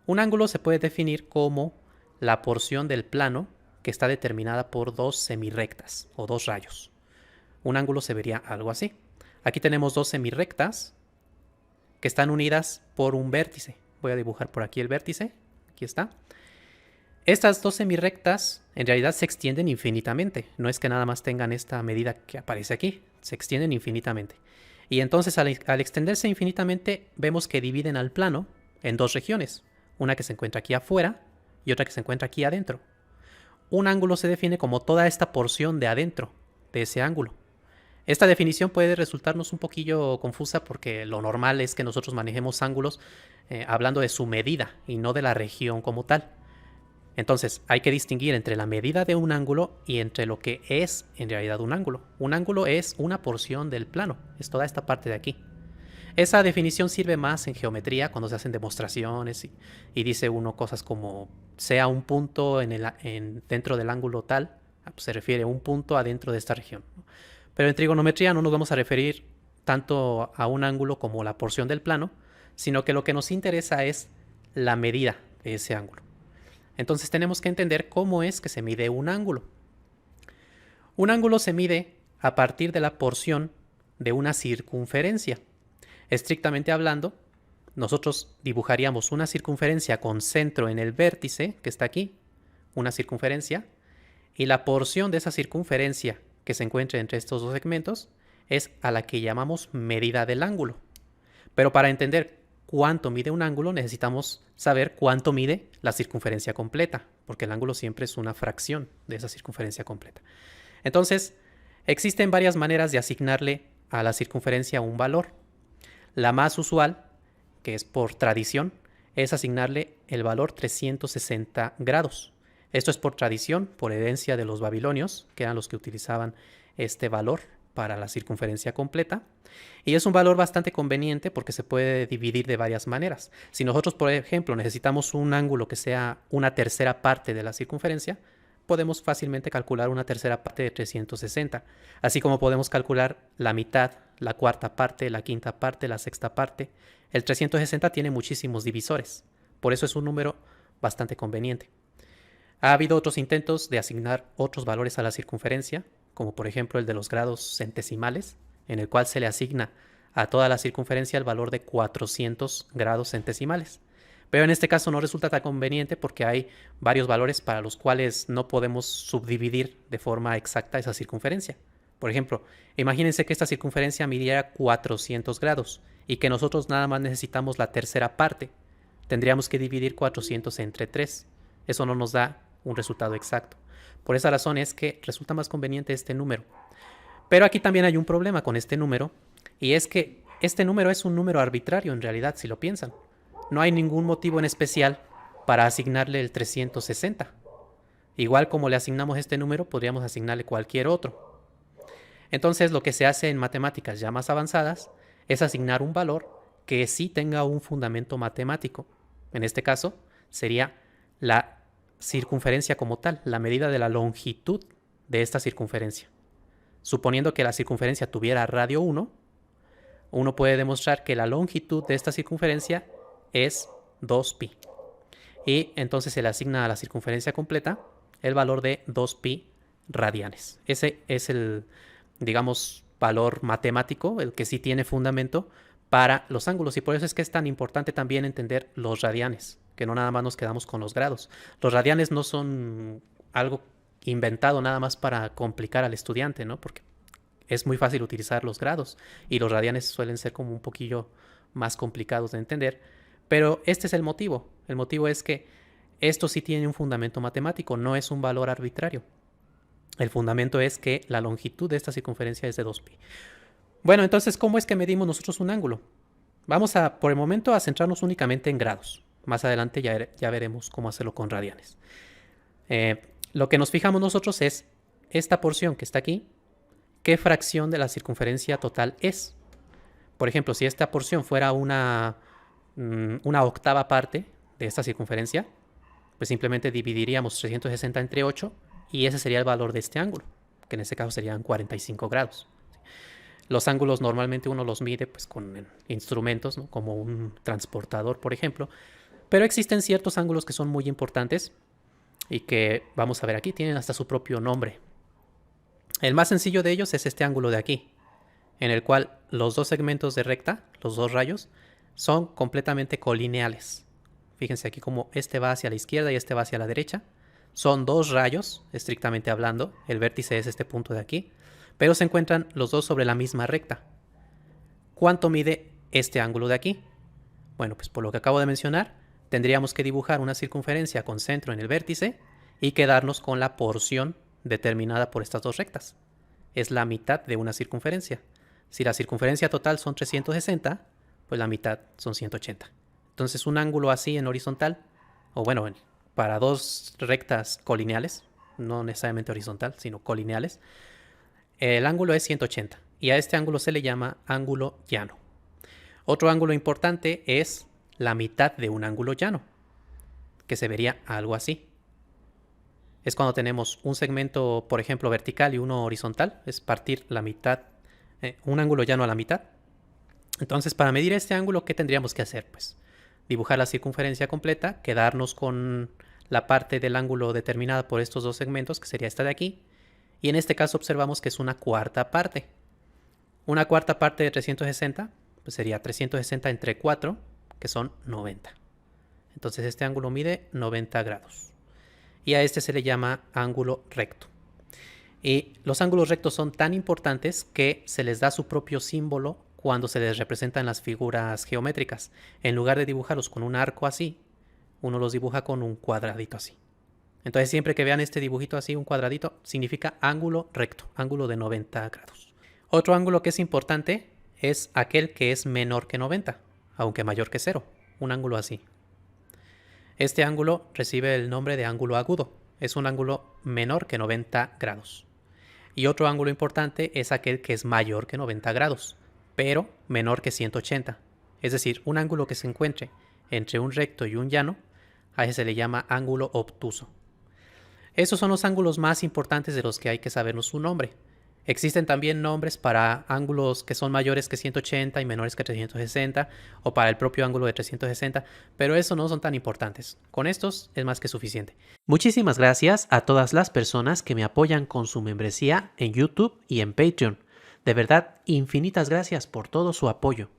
Un ángulo se puede definir como la porción del plano que está determinada por dos semirrectas o dos rayos. Un ángulo se vería algo así. Aquí tenemos dos semirrectas que están unidas por un vértice. Voy a dibujar por aquí el vértice. Aquí está. Estas dos semirrectas en realidad se extienden infinitamente. No es que nada más tengan esta medida que aparece aquí. Se extienden infinitamente. Y entonces al extenderse infinitamente vemos que dividen al plano en dos regiones. Una que se encuentra aquí afuera y otra que se encuentra aquí adentro. Un ángulo se define como toda esta porción de adentro de ese ángulo. Esta definición puede resultarnos un poquillo confusa porque lo normal es que nosotros manejemos ángulos hablando de su medida y no de la región como tal. Entonces hay que distinguir entre la medida de un ángulo y entre lo que es en realidad un ángulo. Un ángulo es una porción del plano, es toda esta parte de aquí. Esa definición sirve más en geometría cuando se hacen demostraciones y dice uno cosas como sea un punto dentro del ángulo tal, pues se refiere a un punto adentro de esta región. Pero en trigonometría no nos vamos a referir tanto a un ángulo como la porción del plano, sino que lo que nos interesa es la medida de ese ángulo. Entonces tenemos que entender cómo es que se mide un ángulo. Un ángulo se mide a partir de la porción de una circunferencia. Estrictamente hablando, nosotros dibujaríamos una circunferencia con centro en el vértice, que está aquí, una circunferencia, y la porción de esa circunferencia que se encuentra entre estos dos segmentos es a la que llamamos medida del ángulo. Pero para entender cuánto mide un ángulo necesitamos saber cuánto mide la circunferencia completa, porque el ángulo siempre es una fracción de esa circunferencia completa. Entonces, existen varias maneras de asignarle a la circunferencia un valor. La más usual, que es por tradición, es asignarle el valor 360 grados. Esto es por tradición, por herencia de los babilonios, que eran los que utilizaban este valor para la circunferencia completa. Y es un valor bastante conveniente porque se puede dividir de varias maneras. Si nosotros, por ejemplo, necesitamos un ángulo que sea una tercera parte de la circunferencia, podemos fácilmente calcular una tercera parte de 360, así como podemos calcular la mitad, la cuarta parte, la quinta parte, la sexta parte. El 360 tiene muchísimos divisores, por eso es un número bastante conveniente. Ha habido otros intentos de asignar otros valores a la circunferencia, como por ejemplo el de los grados centesimales, en el cual se le asigna a toda la circunferencia el valor de 400 grados centesimales. Pero en este caso no resulta tan conveniente porque hay varios valores para los cuales no podemos subdividir de forma exacta esa circunferencia. Por ejemplo, imagínense que esta circunferencia midiera 400 grados y que nosotros nada más necesitamos la tercera parte. Tendríamos que dividir 400 entre 3. Eso no nos da un resultado exacto. Por esa razón es que resulta más conveniente este número. Pero aquí también hay un problema con este número, y es que este número es un número arbitrario en realidad, si lo piensan. No hay ningún motivo en especial para asignarle el 360. Igual como le asignamos este número, podríamos asignarle cualquier otro. Entonces lo que se hace en matemáticas ya más avanzadas es asignar un valor que sí tenga un fundamento matemático. En este caso sería la circunferencia como tal, la medida de la longitud de esta circunferencia. Suponiendo que la circunferencia tuviera radio 1, uno puede demostrar que la longitud de esta circunferencia es 2pi. Y entonces se le asigna a la circunferencia completa el valor de 2pi radianes. Ese es el, digamos, valor matemático, el que sí tiene fundamento para los ángulos. Y por eso es que es tan importante también entender los radianes, que no nada más nos quedamos con los grados. Los radianes no son algo inventado nada más para complicar al estudiante, ¿no? Porque es muy fácil utilizar los grados y los radianes suelen ser como un poquillo más complicados de entender. Pero este es el motivo. El motivo es que esto sí tiene un fundamento matemático, no es un valor arbitrario. El fundamento es que la longitud de esta circunferencia es de 2pi. Bueno, entonces, ¿cómo es que medimos nosotros un ángulo? Vamos a, por el momento, a centrarnos únicamente en grados. Más adelante ya veremos cómo hacerlo con radianes. Lo que nos fijamos nosotros es esta porción que está aquí, ¿qué fracción de la circunferencia total es? Por ejemplo, si esta porción fuera una octava parte de esta circunferencia, pues simplemente dividiríamos 360 entre 8 y ese sería el valor de este ángulo, que en este caso serían 45 grados. Los ángulos normalmente uno los mide pues con instrumentos, ¿no? Como un transportador, por ejemplo, Pero existen ciertos ángulos que son muy importantes y que vamos a ver aquí, tienen hasta su propio nombre. El más sencillo de ellos es este ángulo de aquí, en el cual los dos segmentos de recta, los dos rayos, son completamente colineales. Fíjense aquí como este va hacia la izquierda y este va hacia la derecha. Son dos rayos, estrictamente hablando. El vértice es este punto de aquí, pero se encuentran los dos sobre la misma recta. ¿Cuánto mide este ángulo de aquí? Bueno, pues por lo que acabo de mencionar, tendríamos que dibujar una circunferencia con centro en el vértice y quedarnos con la porción determinada por estas dos rectas. Es la mitad de una circunferencia. Si la circunferencia total son 360, pues la mitad son 180. Entonces un ángulo así en horizontal, o bueno, para dos rectas colineales, no necesariamente horizontal, sino colineales, el ángulo es 180 y a este ángulo se le llama ángulo llano. Otro ángulo importante es la mitad de un ángulo llano, que se vería algo así. Es cuando tenemos un segmento, por ejemplo, vertical y uno horizontal, es partir la mitad, un ángulo llano a la mitad. Entonces, para medir este ángulo, ¿qué tendríamos que hacer? Pues dibujar la circunferencia completa, quedarnos con la parte del ángulo determinada por estos dos segmentos, que sería esta de aquí, y en este caso observamos que es una cuarta parte. Una cuarta parte de 360, pues sería 360 entre 4, que son 90. Entonces este ángulo mide 90 grados. Y a este se le llama ángulo recto. Y los ángulos rectos son tan importantes que se les da su propio símbolo cuando se les representan las figuras geométricas. En lugar de dibujarlos con un arco así, uno los dibuja con un cuadradito así. Entonces siempre que vean este dibujito así, un cuadradito, significa ángulo recto, ángulo de 90 grados. Otro ángulo que es importante es aquel que es menor que 90, aunque mayor que 0, un ángulo así. Este ángulo recibe el nombre de ángulo agudo, es un ángulo menor que 90 grados. Y otro ángulo importante es aquel que es mayor que 90 grados, pero menor que 180. Es decir, un ángulo que se encuentre entre un recto y un llano, a ese se le llama ángulo obtuso. Esos son los ángulos más importantes de los que hay que sabernos su nombre. Existen también nombres para ángulos que son mayores que 180 y menores que 360, o para el propio ángulo de 360, pero esos no son tan importantes. Con estos es más que suficiente. Muchísimas gracias a todas las personas que me apoyan con su membresía en YouTube y en Patreon. De verdad, infinitas gracias por todo su apoyo.